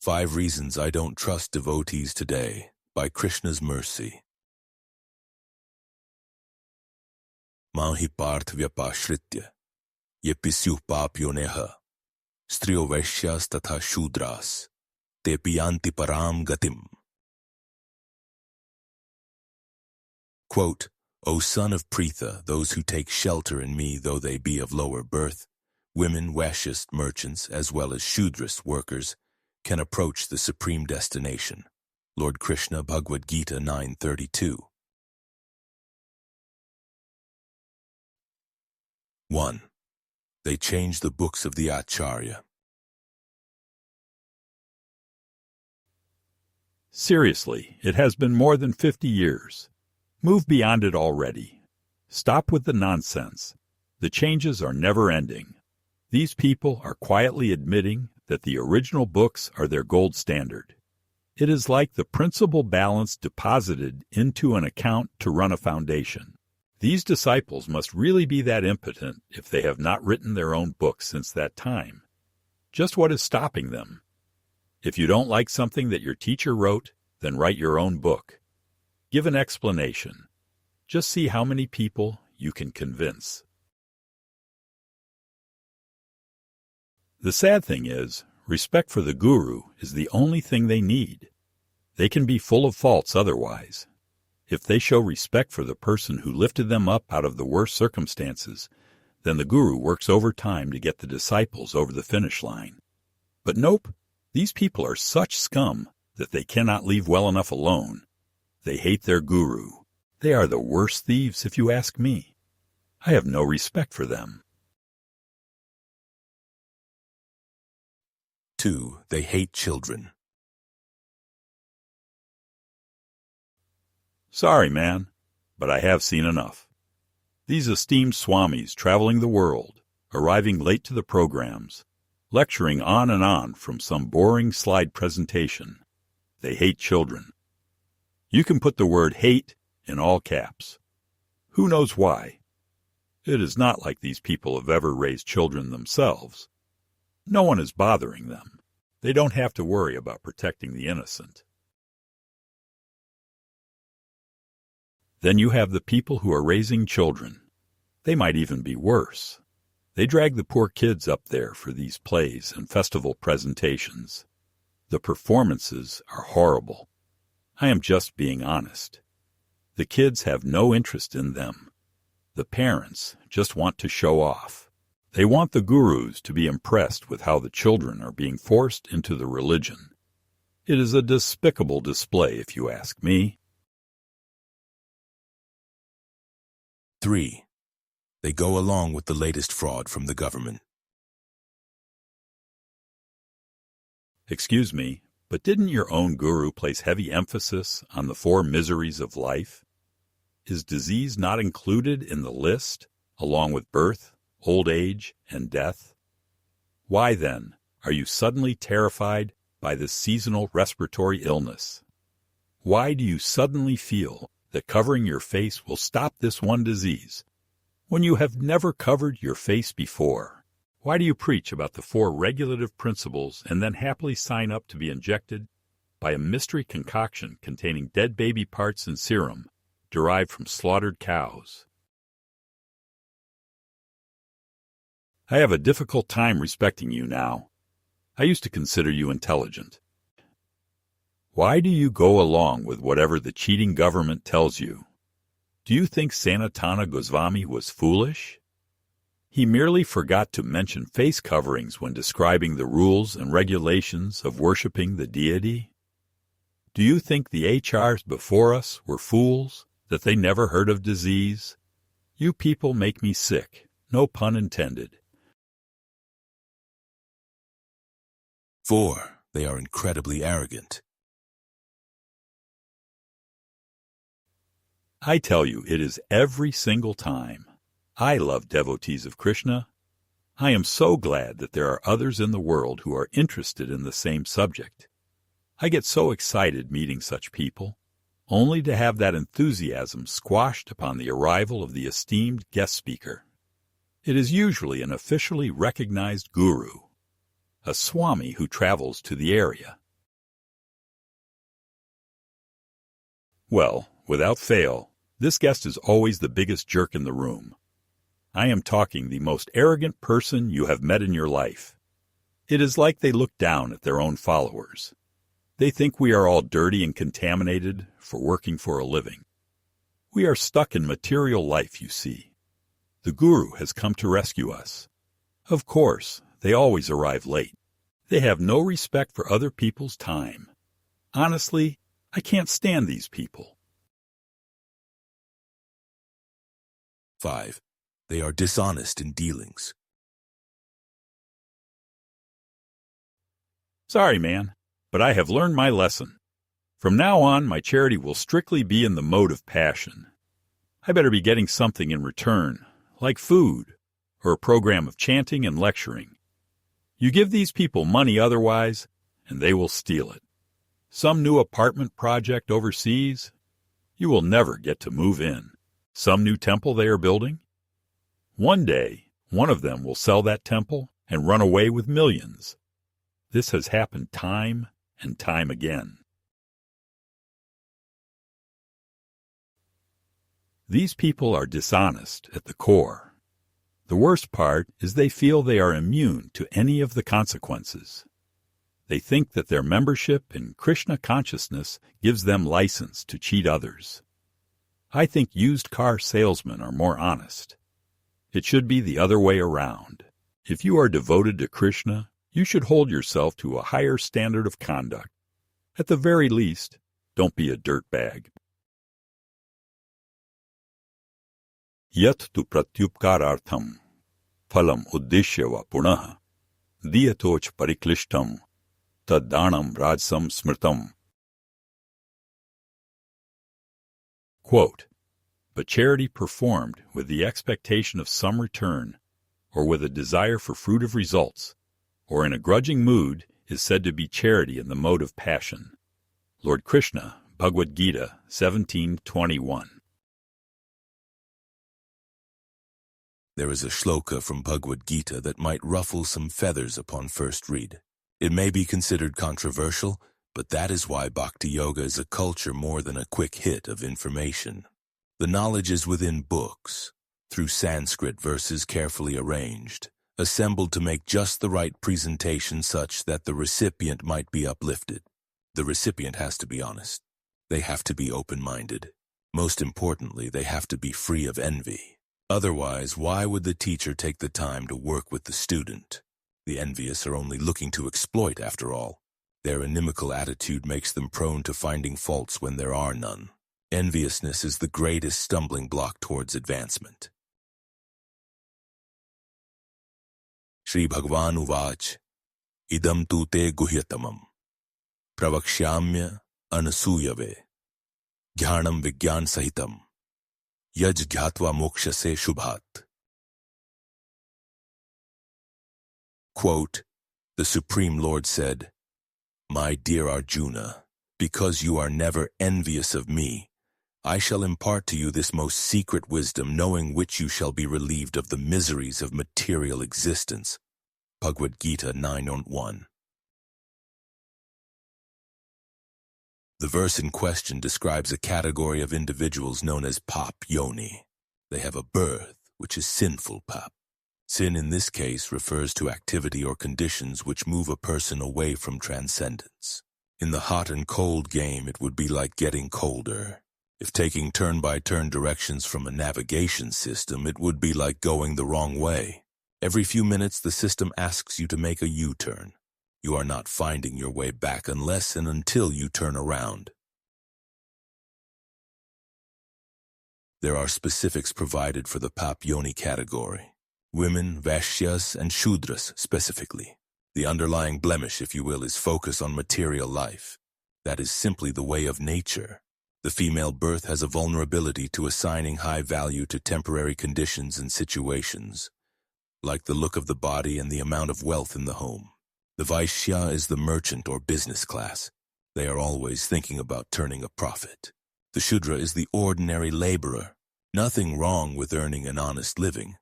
5 Reasons I Don't Trust Devotees Today, by Krishna's Mercy. Mahi parth vyapashritya, yepisyuh papyoneha, striyo vaishyas tatha shudras, te piyanti param gatim. Quote, O son of Pritha, those who take shelter in me, though they be of lower birth, women, Vaishyas, merchants, as well as Shudras, workers, can approach the supreme destination. Lord Krishna, Bhagavad-gita 9:32. 1. They change the books of the Acharya. Seriously, it has been more than 50 years. Move beyond it already. Stop with the nonsense. The changes are never ending. These people are quietly admitting that the original books are their gold standard. It is like the principal balance deposited into an account to run a foundation. These disciples must really be that impotent if they have not written their own books since that time. Just what is stopping them? If you don't like something that your teacher wrote, then write your own book. Give an explanation. Just see how many people you can convince. The sad thing is, respect for the guru is the only thing they need. They can be full of faults otherwise. If they show respect for the person who lifted them up out of the worst circumstances, then the guru works overtime to get the disciples over the finish line. But nope, these people are such scum that they cannot leave well enough alone. They hate their guru. They are the worst thieves, if you ask me. I have no respect for them. 2. They hate children. Sorry, man, but I have seen enough. These esteemed swamis traveling the world, arriving late to the programs, lecturing on and on from some boring slide presentation. They hate children. You can put the word hate in all caps. Who knows why? It is not like these people have ever raised children themselves. No one is bothering them. They don't have to worry about protecting the innocent. Then you have the people who are raising children. They might even be worse. They drag the poor kids up there for these plays and festival presentations. The performances are horrible. I am just being honest. The kids have no interest in them. The parents just want to show off. They want the gurus to be impressed with how the children are being forced into the religion. It is a despicable display, if you ask me. 3. They go along with the latest fraud from the government. Excuse me, but didn't your own guru place heavy emphasis on the 4 miseries of life? Is disease not included in the list, along with birth, old age, and death? Why, then, are you suddenly terrified by this seasonal respiratory illness? Why do you suddenly feel that covering your face will stop this one disease, when you have never covered your face before? Why do you preach about the 4 regulative principles and then happily sign up to be injected by a mystery concoction containing dead baby parts and serum derived from slaughtered cows? I have a difficult time respecting you now. I used to consider you intelligent. Why do you go along with whatever the cheating government tells you? Do you think Sanatana Goswami was foolish? He merely forgot to mention face coverings when describing the rules and regulations of worshipping the deity. Do you think the HRs before us were fools, that they never heard of disease? You people make me sick, no pun intended. 4. They are incredibly arrogant. I tell you, it is every single time. I love devotees of Krishna. I am so glad that there are others in the world who are interested in the same subject. I get so excited meeting such people, only to have that enthusiasm squashed upon the arrival of the esteemed guest speaker. It is usually an officially recognized guru, a swami who travels to the area, Well, without fail, this guest is always the biggest jerk in the room. I am talking the most arrogant person you have met in your life. It is like they look down at their own followers. They think we are all dirty and contaminated for working for a living. We are stuck in material life, you see. The Guru has come to rescue us. Of course, they always arrive late. They have no respect for other people's time. Honestly, I can't stand these people. 5. They are dishonest in dealings. Sorry, man, but I have learned my lesson. From now on, my charity will strictly be in the mode of passion. I better be getting something in return, like food, or a program of chanting and lecturing. You give these people money otherwise, and they will steal it. Some new apartment project overseas, you will never get to move in. Some new temple they are building. One day, one of them will sell that temple and run away with millions. This has happened time and time again. These people are dishonest at the core. The worst part is they feel they are immune to any of the consequences. They think that their membership in Krishna consciousness gives them license to cheat others. I think used car salesmen are more honest. It should be the other way around. If you are devoted to Krishna, you should hold yourself to a higher standard of conduct. At the very least, don't be a dirtbag. Yat tu pratyupkarartham phalam uddeshyava punah diyatoch pariklishtam taddanam rajsam smritam. Quote, but charity performed with the expectation of some return, or with a desire for fruit of results, or in a grudging mood, is said to be charity in the mode of passion. Lord Krishna, Bhagavad-gita 17:21. There is a shloka from Bhagavad-gita that might ruffle some feathers upon first read. It may be considered controversial, but that is why Bhakti Yoga is a culture more than a quick hit of information. The knowledge is within books, through Sanskrit verses carefully arranged, assembled to make just the right presentation such that the recipient might be uplifted. The recipient has to be honest. They have to be open-minded. Most importantly, they have to be free of envy. Otherwise, why would the teacher take the time to work with the student? The envious are only looking to exploit, after all. Their inimical attitude makes them prone to finding faults when there are none. Enviousness is the greatest stumbling block towards advancement. Shri Bhagavan Uvach, idam tu te guhyatamam, pravakshyamya anasuyave, jnanam vigyan sahitam, yaj gyatva mokshase shubhat. Quote, the Supreme Lord said, my dear Arjuna, because you are never envious of me, I shall impart to you this most secret wisdom, knowing which you shall be relieved of the miseries of material existence. Bhagavad-gita 9:1. The verse in question describes a category of individuals known as pap yoni. They have a birth which is sinful pap. Sin in this case refers to activity or conditions which move a person away from transcendence. In the hot and cold game, it would be like getting colder. If taking turn-by-turn directions from a navigation system, it would be like going the wrong way. Every few minutes, the system asks you to make a U-turn. You are not finding your way back unless and until you turn around. There are specifics provided for the pap yoni category. Women, Vaishyas, and Shudras specifically. The underlying blemish, if you will, is focus on material life. That is simply the way of nature. The female birth has a vulnerability to assigning high value to temporary conditions and situations, like the look of the body and the amount of wealth in the home. The Vaishya is the merchant or business class. They are always thinking about turning a profit. The Shudra is the ordinary laborer. Nothing wrong with earning an honest living,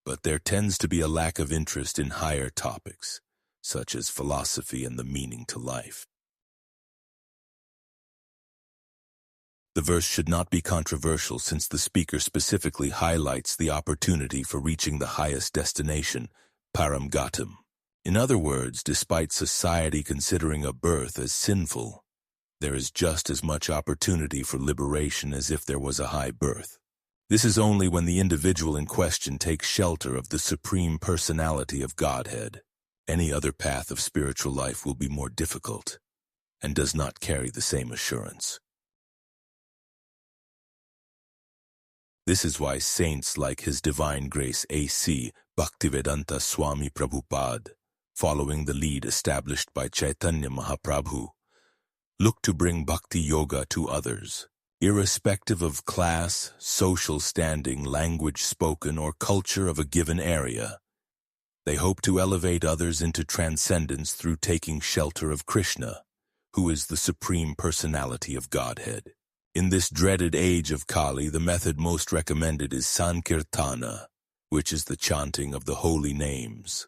but there tends to be a lack of interest in higher topics, such as philosophy and the meaning to life. The verse should not be controversial since the speaker specifically highlights the opportunity for reaching the highest destination, param gatam. In other words, despite society considering a birth as sinful, there is just as much opportunity for liberation as if there was a high birth. This is only when the individual in question takes shelter of the Supreme Personality of Godhead. Any other path of spiritual life will be more difficult and does not carry the same assurance. This is why saints like His Divine Grace A.C. Bhaktivedanta Swami Prabhupada, following the lead established by Chaitanya Mahaprabhu, look to bring bhakti yoga to others, irrespective of class, social standing, language spoken, or culture of a given area. They hope to elevate others into transcendence through taking shelter of Krishna, who is the Supreme Personality of Godhead. In this dreaded age of Kali, the method most recommended is Sankirtana, which is the chanting of the holy names.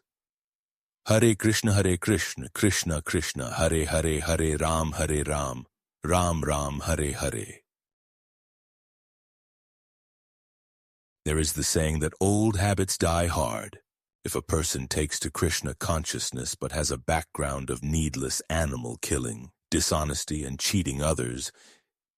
Hare Krishna, Krishna Krishna, Hare Hare, Hare Ram, Ram Ram, Hare Hare. There is the saying that old habits die hard. If a person takes to Krishna consciousness but has a background of needless animal killing, dishonesty, and cheating others,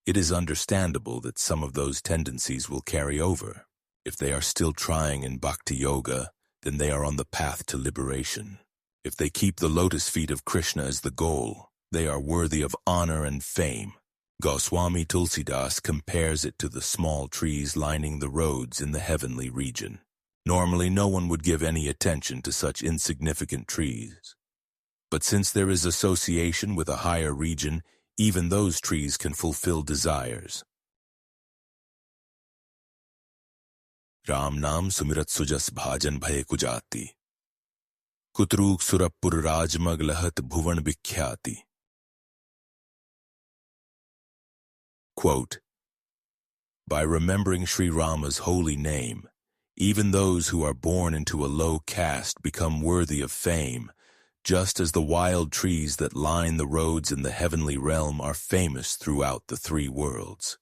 it is understandable that some of those tendencies will carry over. If they are still trying in bhakti yoga, then they are on the path to liberation. If they keep the lotus feet of Krishna as the goal, they are worthy of honor and fame. Goswami Tulsidas compares it to the small trees lining the roads in the heavenly region. Normally, no one would give any attention to such insignificant trees. But since there is association with a higher region, even those trees can fulfill desires. Ram Nam Sumirat Sujas Bhajan Bhay Kujati. Kutruk Surapur Rajmag Lahat Bhuvan Bikhyati. Quote, by remembering Sri Rama's holy name, even those who are born into a low caste become worthy of fame, just as the wild trees that line the roads in the heavenly realm are famous throughout the three worlds.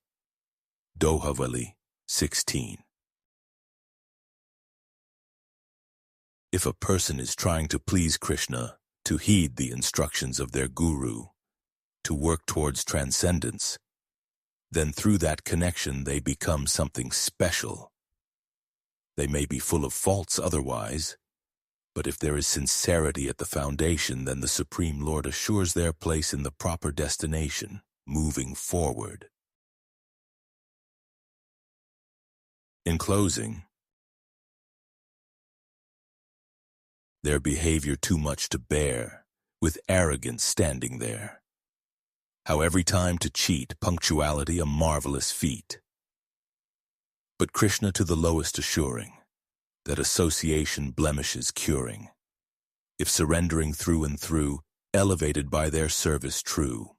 Dohavali 16. If a person is trying to please Krishna, to heed the instructions of their guru, to work towards transcendence, then through that connection they become something special. They may be full of faults otherwise, but if there is sincerity at the foundation, then the Supreme Lord assures their place in the proper destination, moving forward. In closing, their behavior too much to bear, with arrogance standing there. How every time to cheat, punctuality a marvelous feat. But Krishna to the lowest assuring, that association blemishes curing. If surrendering through and through, elevated by their service true.